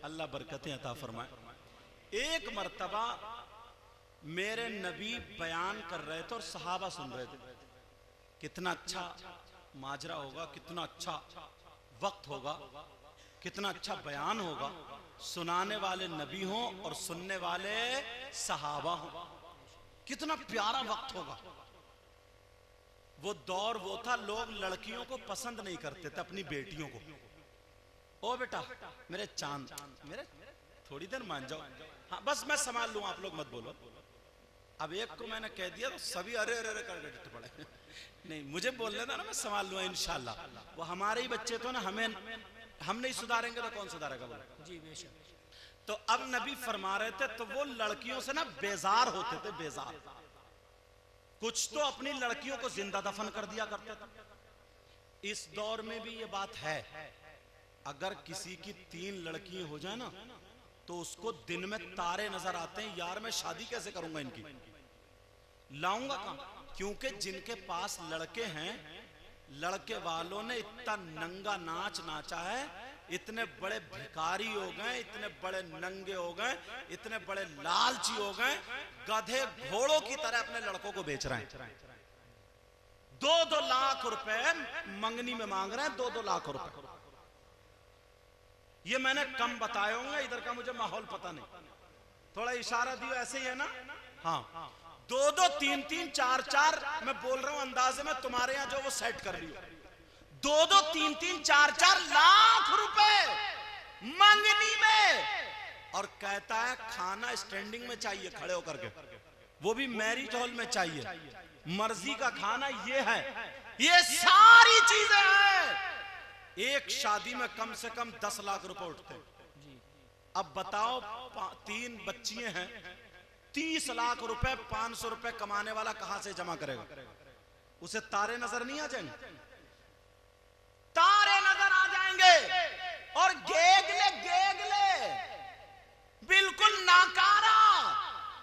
अल्लाह बरकतें अता फरमाए। एक मर्तबा मेरे नबी बयान कर रहे थे और सहाबा सुन रहे थे। कितना अच्छा माजरा होगा, कितना अच्छा वक्त होगा, कितना अच्छा बयान होगा। सुनाने वाले नबी हों और सुनने वाले सहाबा हों, कितना प्यारा वक्त होगा। वो दौर वो था, लोग लड़कियों को पसंद नहीं करते थे, अपनी बेटियों को। ओ बेटा मेरे चांद, मेरे थोड़ी देर मान जाओ, हाँ बस मैं संभाल लूं, आप लोग मत बोलो। अब एक को मैंने कह दिया तो सभी अरे अरे अरे करके डट पड़े। नहीं, मुझे बोलने था ना, मैं संभाल लूंगा इंशाल्लाह। वो हमारे ही बच्चे तो ना, हम नहीं सुधारेंगे तो कौन सुधारेगा बोला जी, बेशक। तो अब नबी फरमा रहे थे, तो वो लड़कियों से ना बेजार होते थे, बेजार। कुछ तो अपनी लड़कियों को जिंदा दफन कर दिया करते थे। इस दौर में भी ये बात है, अगर किसी की 3 लड़की हो जाए ना, तो उसको दिन में तारे नजर आते हैं, यार मैं शादी कैसे करूंगा, इनकी लाऊंगा कहां? क्योंकि जिनके पास लड़के हैं, लड़के वालों ने इतना नंगा नाच नाचा है, इतने बड़े भिखारी हो गए, इतने बड़े नंगे हो गए, इतने बड़े लालची हो गए, गधे घोड़ों की तरह अपने लड़कों को बेच रहे हैं। 2-2 लाख रुपए मंगनी में मांग रहे हैं, 2-2 लाख रुपए। ये मैंने कम बताए होंगे, इधर का मुझे माहौल पता नहीं, थोड़ा इशारा दियो, ऐसे ही है ना? हाँ, 2-2, 3-3, 4-4 मैं बोल रहा हूं अंदाजे में, तुम्हारे यहां जो वो सेट कर लियो। 2-2, 3-3, 4-4 लाख रुपए मंगनी में, और कहता है खाना स्टैंडिंग में चाहिए, खड़े होकर के, वो भी मैरिज हॉल में चाहिए, मर्जी का खाना। ये है, ये सारी चीजें हैं। एक शादी में कम से कम 10 लाख रुपए उठते हैं। अब बताओ, 3 बच्चियां हैं, 30 लाख रुपए, 500 रुपए कमाने वाला कहां से जमा करेगा? उसे तारे नजर नहीं आ जाएंगे? तारे नजर आ जाएंगे। और गेगले बिल्कुल नाकारा,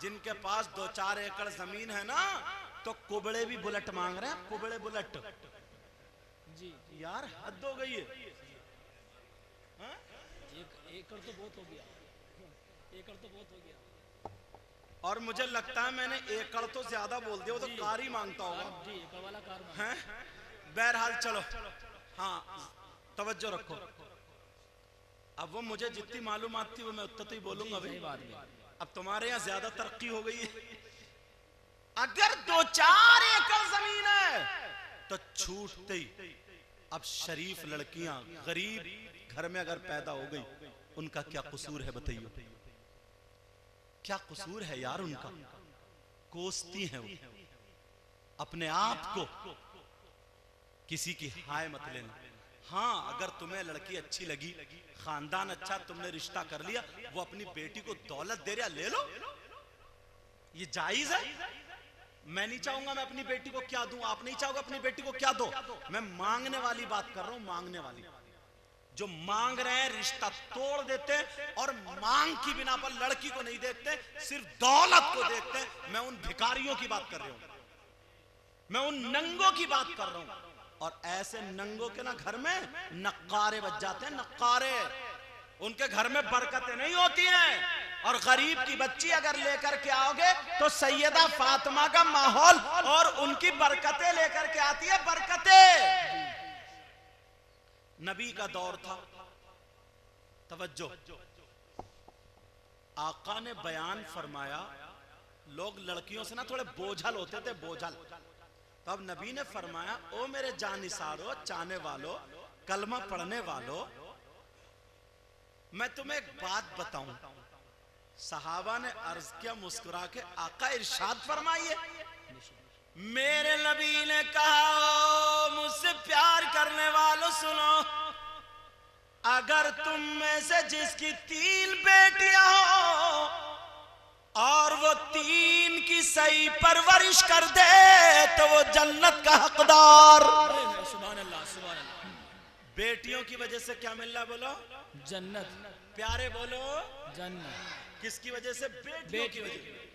जिनके पास 2-4 एकड़ जमीन है ना, तो कुबड़े भी बुलेट मांग रहे हैं, कुबड़े बुलेट जी। यार हद हो गई है। एकड़ तो बहुत हो गया, एकड़ तो बहुत हो गया। और मुझे लगता है मैंने एकड़ तो ज्यादा बोल दिया, वो तो कार ही मांगता होगा जी, एकड़ वाला कार है। बहरहाल चलो, हाँ तवज्जो रखो। अब वो मुझे जितनी मालूमात थी वो मैं उतना तो ही बोलूंगा भाई। अब तुम्हारे यहाँ ज्यादा तरक्की हो गई है। अगर 2-4 एकड़ जमीन है तो छूटते ही, अब शरीफ लड़कियां गरीब घर में अगर पैदा हो गई, उनका क्या कसूर है बताइए? क्या कसूर है यार उनका? कोसती हैं वो अपने आप को। किसी की हाय मत लेना। हाँ, अगर तुम्हें लड़की अच्छी लगी, खानदान अच्छा, तुमने रिश्ता कर लिया, वो अपनी बेटी को दौलत दे रहा, ले लो, ये जायज है। मैं नहीं चाहूंगा मैं अपनी बेटी को क्या दूं, आप नहीं चाहोगे अपनी बेटी को क्या दो। मैं मांगने वाली बात कर रहा हूं, मांगने वाली। जो मांग रहे हैं रिश्ता तोड़ देते हैं, और मांग की बिना पर लड़की को नहीं देखते, सिर्फ दौलत को देखते हैं। मैं उन भिखारियों की बात कर रहा हूं, मैं उन नंगों की बात कर रहा हूं। और ऐसे नंगों के ना घर में नक्कारे बच जाते हैं, नक्कारे। उनके घर में बरकतें नहीं होती हैं। और गरीब की बच्ची अगर लेकर के आओगे तो सैयदा फातिमा का माहौल और उनकी बरकतें लेकर के आती है, बरकतें। नबी का दौर था, तवज्जो, आका ने बयान फरमाया, लोग लड़कियों से ना थोड़े बोझल होते थे, बोझल। तो अब नबी ने फरमाया, ओ मेरे जानिसारो, चाहने वालों, कलमा पढ़ने वालों, मैं तुम्हें एक बात बताऊं। सहाबा ने अर्ज किया मुस्कुरा के, आका इरशाद फरमाइए। मेरे नबी ने कहा, मुझसे प्यार करने वालों सुनो, अगर तुम में से जिसकी 3 बेटियां हो और वो 3 की सही परवरिश कर दे, तो वो जन्नत का हकदार। सुभान अल्लाह, सुभान अल्लाह। बेटियों की वजह से क्या मिल रहा, बोलो? जन्नत। प्यारे बोलो, जन्नत। किसकी वजह से? बेटियों की वजह।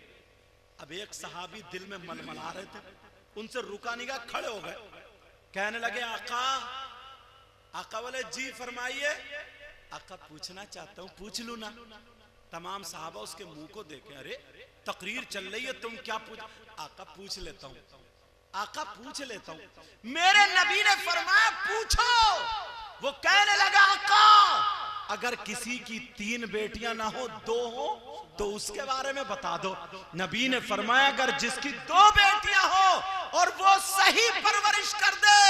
अब एक सहाबी दिल में मलमला रहे थे, उनसे रुका नहीं गया, खड़े हो गए, कहने लगे, आका। आका बोले, जी फरमाइए। आका पूछना चाहता हूँ, पूछ लू ना। तमाम साहबा उसके मुंह को देखे, अरे तकरीर चल रही है, तुम क्या पूछ। आका पूछ लेता हूँ, आका पूछ लेता हूँ। मेरे नबी ने फरमाया पूछो। वो कहने लगा आका अगर किसी की 3 बेटियां ना हो 2 हो तो उसके बारे में बता दो। नबी ने फरमाया अगर जिसकी 2 बेटियां हो और वो सही परवरिश कर दे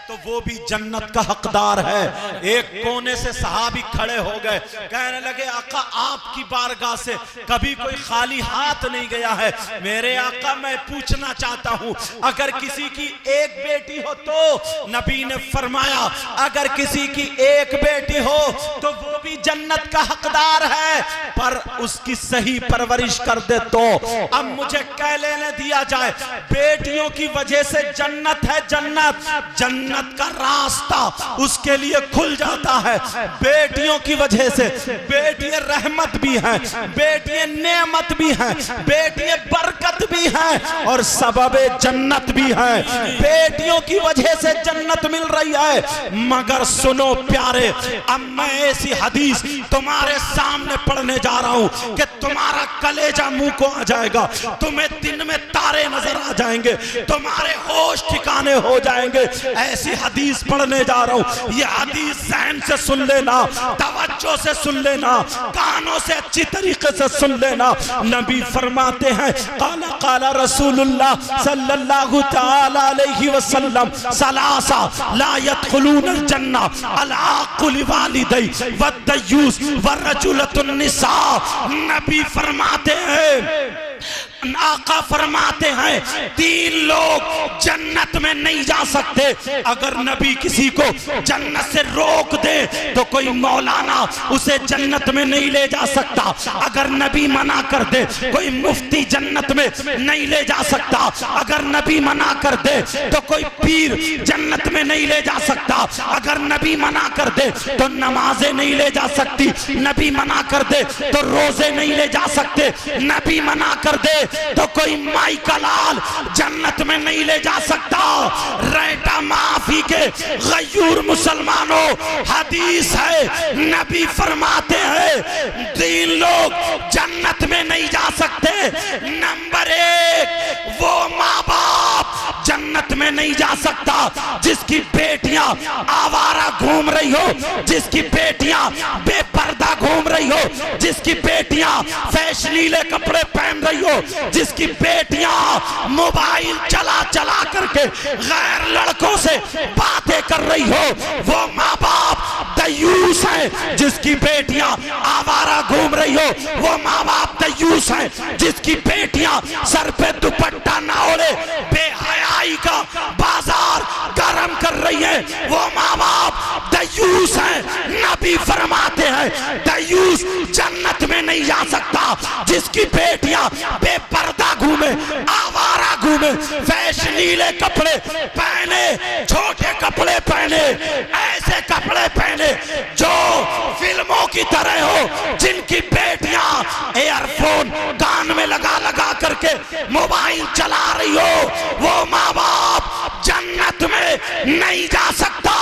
तो वो भी जन्नत का हकदार है। एक कोने से सहाबी खड़े हो गए, कहने लगे आका आपकी बारगाह से कभी कोई खाली हाथ नहीं गया है। मेरे आका मैं पूछना चाहता हूं अगर किसी की 1 बेटी हो तो। नबी ने फरमाया अगर किसी की 1 बेटी हो तो वो भी जन्नत का हकदार है, पर उसकी सही परवरिश कर दे तो। अब मुझे कह लेने दिया जाए, बेटियों की वजह से जन्नत है, जन्नत का रास्ता उसके लिए खुल जाता है। बेटियों की वजह से बेटियां रहमत भी हैं, बेटियां नेमत भी हैं, बेटियां बरकत भी हैं और सबबे जन्नत भी हैं। बेटियों की वजह से जन्नत मिल रही है। मगर सुनो प्यारे, अब मैं ऐसी हदीस तुम्हारे सामने पढ़ने जा रहा हूं कि तुम्हारा कलेजा मुंह को आ जाएगा, तुम्हें दिन में तारे नजर आ जाएंगे, तुम्हारे होश ठिकाने हो जाएंगे। ऐसी हदीस पढ़ने जा रहा हूं। ये हदीस ज़हन से सुन लेना, तवज्जो से सुन लेना, कानों से अच्छी तरीके से सुन लेना। नबी फरमाते हैं काला काला रसूलुल्लाह सल्लल्लाहु तआला अलैहि वसल्लम सलासा ला यदखुलूनल जन्ना अल आकुल वालिदै वद्दयूस वरजुलतुन निसा। नबी फरमाते हैं, आका फरमाते हैं 3 लोग जन्नत में नहीं जा सकते। अगर नबी किसी को जन्नत से रोक दे तो कोई मौलाना उसे जन्नत में नहीं ले जा सकता। अगर नबी मना कर दे कोई मुफ्ती जन्नत में नहीं ले जा सकता। अगर नबी मना कर दे तो कोई पीर जन्नत में नहीं ले जा सकता। अगर नबी मना कर दे तो नमाजें नहीं ले जा सकती। नबी मना कर दे तो रोजे नहीं ले जा सकते। नबी मना कर दे तो कोई माई का लाल जन्नत में नहीं ले जा सकता। रेटा माफी के गयूर मुसलमानों, हदीस है नबी फरमाते हैं 3 लोग जन्नत में नहीं जा सकते। नंबर 1 वो माँ बाप जन्नत में नहीं जा सकता जिसकी बेटियां आवारा घूम रही हो, जिसकी बेटियां बेपर्दा घूम रही हो, जिसकी बेटियां फैशनीले कपड़े पहन रही हो, जिसकी बेटियां मोबाइल चला चला करके गैर लड़कों से बातें कर रही हो, वो माँ बाप दयूस है। जिसकी बेटियां आवारा घूम रही हो वो माँ बाप दयूस है। जिसकी बेटियां सर पे दुपट्टा ना ओढ़े बेहयाई का बाजार गरम कर रही है वो माँ बाप दयूस है। नबी फरमाते हैं दयूस जन्नत में नहीं जा सकता। जिसकी बेटियां बेपर्दा घूमे, आवारा घूमे, फैशनीले कपड़े पहने, छोटे कपड़े पहने, ऐसे कपड़े पहने जो फिल्मों की तरह हो, जिनकी बेटियां एयरफोन कान में लगा लगा करके मोबाइल चला रही हो, वो माँ बाप जन्नत में नहीं जा सकता।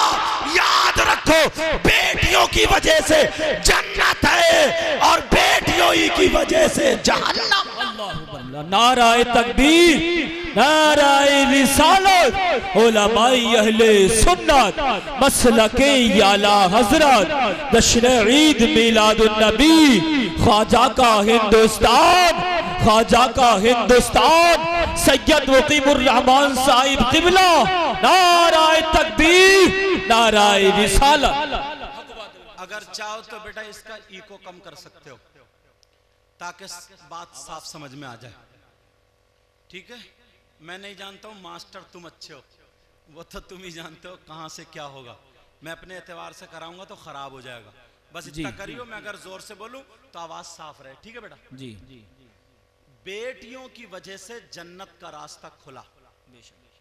याद रखो बेटियों की वजह से जन्नत है और बेटियों ही की वजह से जहन्नम। नाराए तकबीर, नाराए रिसालत, उलमाए अहले सुन्नत, मसलके आला हजरत, जश्न ईद मिलादुन नबी, ख्वाजा का हिंदुस्तान, ख्वाजा का हिंदुस्तान, सैयद वकीमुर रहमान साहिब किबला। नाराए तकबीर, नाराए रिसालत। अगर चाहो तो बेटा इसका इको कम कर सकते हो ताकि बात साफ समझ में आ जाए। ठीक है, मैं नहीं जानता हूं मास्टर तुम अच्छे हो, वो तो तुम ही जानते हो कहां से क्या होगा। मैं अपने एतबार से कराऊंगा तो खराब हो जाएगा। बस इतना करियो, मैं अगर जोर से बोलूं तो आवाज साफ रहे। ठीक है बेटा जी। बेटियों की वजह से जन्नत का रास्ता खुला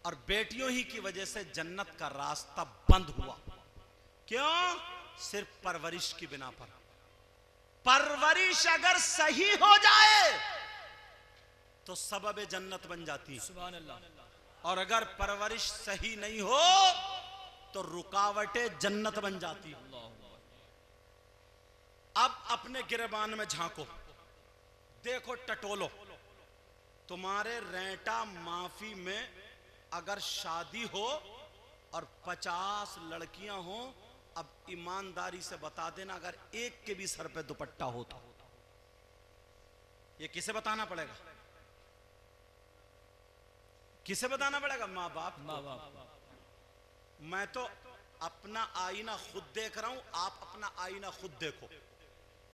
और बेटियों ही की वजह से जन्नत का रास्ता बंद हुआ। क्यों? सिर्फ परवरिश की बिना पर। परवरिश अगर सही हो जाए तो सबब जन्नत बन जाती है। सुभान अल्लाह। और अगर परवरिश सही नहीं हो तो रुकावटें जन्नत बन जाती है। अब अपने गिरबान में झांको, देखो टटोलो, तुम्हारे रेंटा माफी में अगर शादी हो और 50 लड़कियां हो, अब ईमानदारी से बता देना अगर एक के भी सर पे दुपट्टा होता, ये किसे बताना पड़ेगा? किसे बताना पड़ेगा? माँ बाप। मैं तो अपना आईना खुद देख रहा हूं, आप अपना आईना खुद देखो।